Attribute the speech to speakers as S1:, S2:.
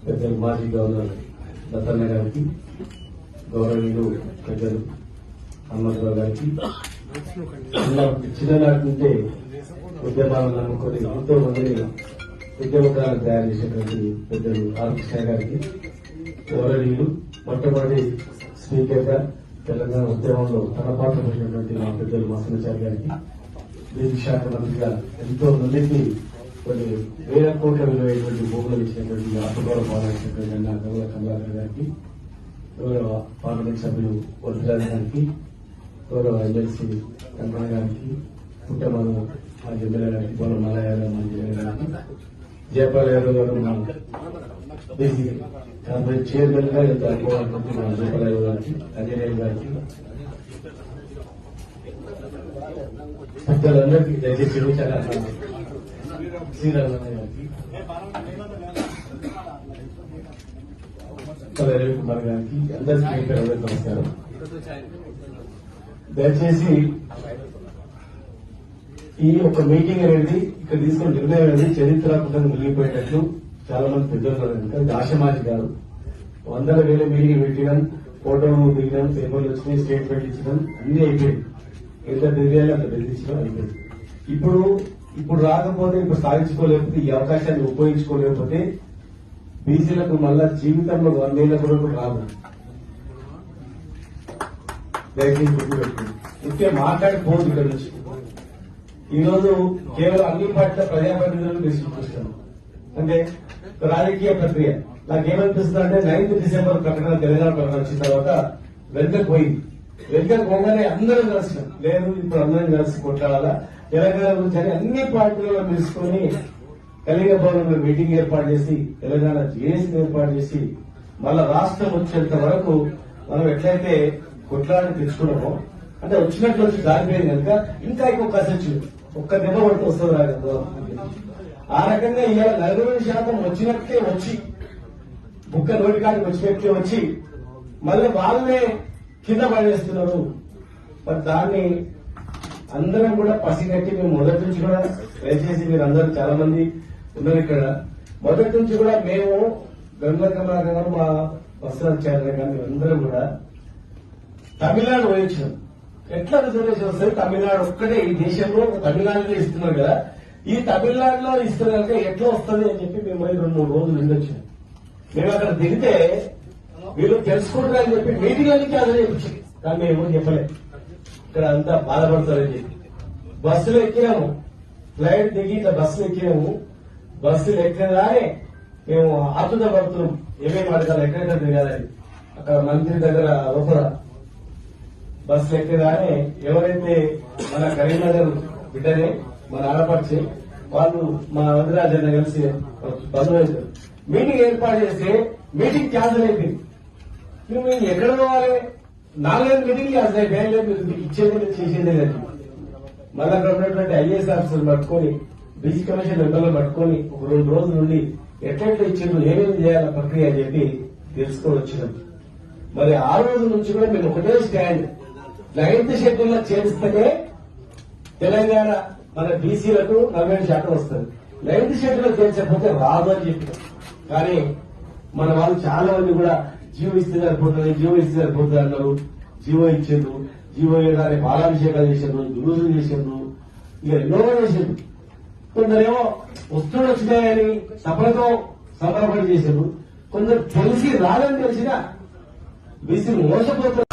S1: పెద్దలు మాజీ గవర్నర్ దత్తన్న గారికి, గౌరవనీయులు పెద్దలు హనుమంతరావు గారికి, చిన్ననాటి నుండే ఉద్యమాలను నమ్ముకొని ఎంతో మందిని ఉద్యమకాలను తయారు చేసినటువంటి పెద్దలు రామకృష్ణ గారికి, గౌరవనీయులు మొట్టమొదటి స్పీకర్ గా తెలంగాణ ఉద్యమంలో తన పాత్ర పోసినటువంటి మా పెద్దలు మాసనాచారి గారికి, బీసీ శాఖ మంత్రిగా ఎంతో మందికి కొన్ని వేల కోట్ల విలువైనటువంటి భూములు ఇచ్చినటువంటి ఆత్మగౌరవ పాలనటువంటి అన్న గౌరవ కమలాకర్ గారికి, గౌరవ పార్లమెంట్ సభ్యులు వరదరాజు గారికి, గౌరవ ఎమ్మెల్సీ కమల గారికి, పుట్టమను మాజీ ఎమ్మెల్యే గారికి, గౌరవ మల్లయ్య గారు మాజీ ఎమ్మెల్యే గారికి, జయపాల్ యాదవ్ గారు మా బీసీ కార్పొరేట్ చైర్మన్ గా ఎంత అనుకోవాలనుకుంటే మా జయపాల్ యాదవ్ గారికి, అంజనేయ గారికి, పెద్దలందరికీ దయచేసి చాలా శ్రీరామయ్య గారికి, రవికుమార్ గారికి, అందరికీ నమస్కారం. దయచేసి ఈ ఒక మీటింగ్ అనేది ఇక్కడ తీసుకున్న నిర్ణయం అనేది చరిత్రాత్మకంగా మిగిలిపోయేటట్లు చాలా మంది పెద్దలు ఆశమాజి గారు 100,000 మీటింగ్ పెట్టినాం, ఫోటోలు దిగినాం, పేపర్లు వచ్చినాయి, స్టేట్మెంట్ ఇచ్చినాం, అన్ని అయిపోయింది. ఎంత బెదిరియాలి అంత బెదిరించడం అయిపోయింది. ఇప్పుడు రాకపోతే, ఇప్పుడు సాధించుకోలేకపోతే, ఈ అవకాశాన్ని ఉపయోగించుకోలేకపోతే బీసీలకు మళ్ళా జీవితంలో 100 ఏళ్ల కూడా రాదు. దయచేసి గుర్తుపెట్టుకుంది. ఇంకే మాట్లాడిపోదు ఇక్కడ నుంచి. ఈ రోజు కేవలం అన్ని పార్టీల ప్రజాప్రతినిధులను తీసుకొస్తాను. అంటే రాజకీయ ప్రక్రియ నాకేమనిపిస్తుంది అంటే 9th డిసెంబర్ ప్రకటన, తెలంగాణ ప్రకటన వచ్చిన తర్వాత వెనుకకు పోయింది. వెనుకకు పోగానే అందరం కలిసినాం. లేదు ఇప్పుడు అందరం కలిసి కొట్లాడాలా తెలంగాణ గురించి అని అన్ని పార్టీలలో తెలుసుకుని కలిగ భవనంలో మీటింగ్ ఏర్పాటు చేసి తెలంగాణ జేఏసీ ఏర్పాటు చేసి మళ్ళా రాష్ట్రం వచ్చేంత వరకు మనం ఎట్లయితే కొట్లాడి తెచ్చుకున్నామో, అంటే వచ్చినట్లు వచ్చి దారిపోయింది కనుక ఇంకా ఎక్కువ కసొచ్చు, ఒక్క దెబ్బ పడితే వస్తుంది రాదు. ఆ రకంగా ఇవాళ 40% వచ్చినట్టే వచ్చి బుక్క నోటికాడికి వచ్చినట్లే వచ్చి మళ్ళీ వాళ్ళే కింద పడేస్తున్నారు. మరి దాన్ని అందరం కూడా పసిగట్టి మేము మొదటి నుంచి కూడా దయచేసి మీరు అందరూ చాలా మంది ఉన్నారు ఇక్కడ. మొదటి నుంచి కూడా మేము గంగుల కమలాకర్ గారు, మా వస్త్రాచార్య గారు అందరం కూడా తమిళనాడు పోయించాం. ఎట్లా రిజర్వేషన్ వస్తుంది? తమిళనాడు ఒక్కటే ఈ దేశంలో తమిళనాడులో ఇస్తున్నారు కదా, ఈ తమిళనాడులో ఇస్తున్నారు ఎట్లా వస్తుంది అని చెప్పి మేము 2-3 రోజులు ఉండొచ్చాం. మేము అక్కడ దిగితే వీళ్ళు తెలుసుకుంటారని చెప్పి మీటింగ్లకి అదే చెప్పించింది, కానీ మేము చెప్పలేదు. ఇక్కడ అంతా బాధపడతారని చెప్పి బస్సులు ఎక్కినాము, ఫ్లైట్ దిగి ఇట్లా బస్సులు ఎక్కినాము. బస్సులు ఎక్కగానే మేము ఆతుత పడుతున్నాం, ఏమేమి అడగాలి, ఎక్కడెక్కడ దిగాలని. అక్కడ మంత్రి దగ్గర లోపల బస్సులు ఎక్కగానే ఎవరైతే మన కరీంనగర్ బిడ్డనే మన ఆడపడిచి వాళ్ళు మా వదిరాజన్న కలిసి బంధువులు మీటింగ్ ఏర్పాటు చేస్తే మీటింగ్ క్యాన్సిల్ అయిపోయింది. మేము ఎక్కడ పోవాలి? 4-5 మీటింగ్లు క్యాన్సిల్ అయిపోయాయి. మీరు ఇచ్చేది చేసేదే లేదు. మళ్ళీ అక్కడ ఉన్నటువంటి ఐఏఎస్ ఆఫీసర్ పట్టుకొని, బీసీ కమిషన్ మెంబర్లు పట్టుకొని ఒక 2 రోజుల నుండి ఎట్లెట్లా ఇచ్చిండ్రు, ఏమేమి చేయాల ప్రక్రియ అని చెప్పి తెలుసుకొని వచ్చినాం. మరి ఆ రోజు నుంచి కూడా మేము ఒకటే స్టాండ్, 9th షెడ్యూల్ లో చేరిస్తేనే తెలంగాణ మన బీసీలకు 40% వస్తుంది. 9th షెడ్యూల్ లో చేర్చకపోతే రాదు అని చెప్పినాం. కానీ మన వాళ్ళు చాలా మంది కూడా జీవో ఇస్తే సరిపోతుంది, జీవో ఇస్తే సరిపోతుంది అన్నారు. జీవో ఇచ్చిండ్రు, జీవో ఇవ్వగానే పాలాభిషేకాలు చేసిండ్రు, దురుసులు చేసిండ్రు, ఇక ఎన్నో చేసిండ్రు. కొందరేమో వస్తువులు వచ్చినాయని సభలతో సంబరపడి చేసిండ్రు. కొందరు తెలిసి రాదని తెలిసినా బీసీలు మోసపోతారు.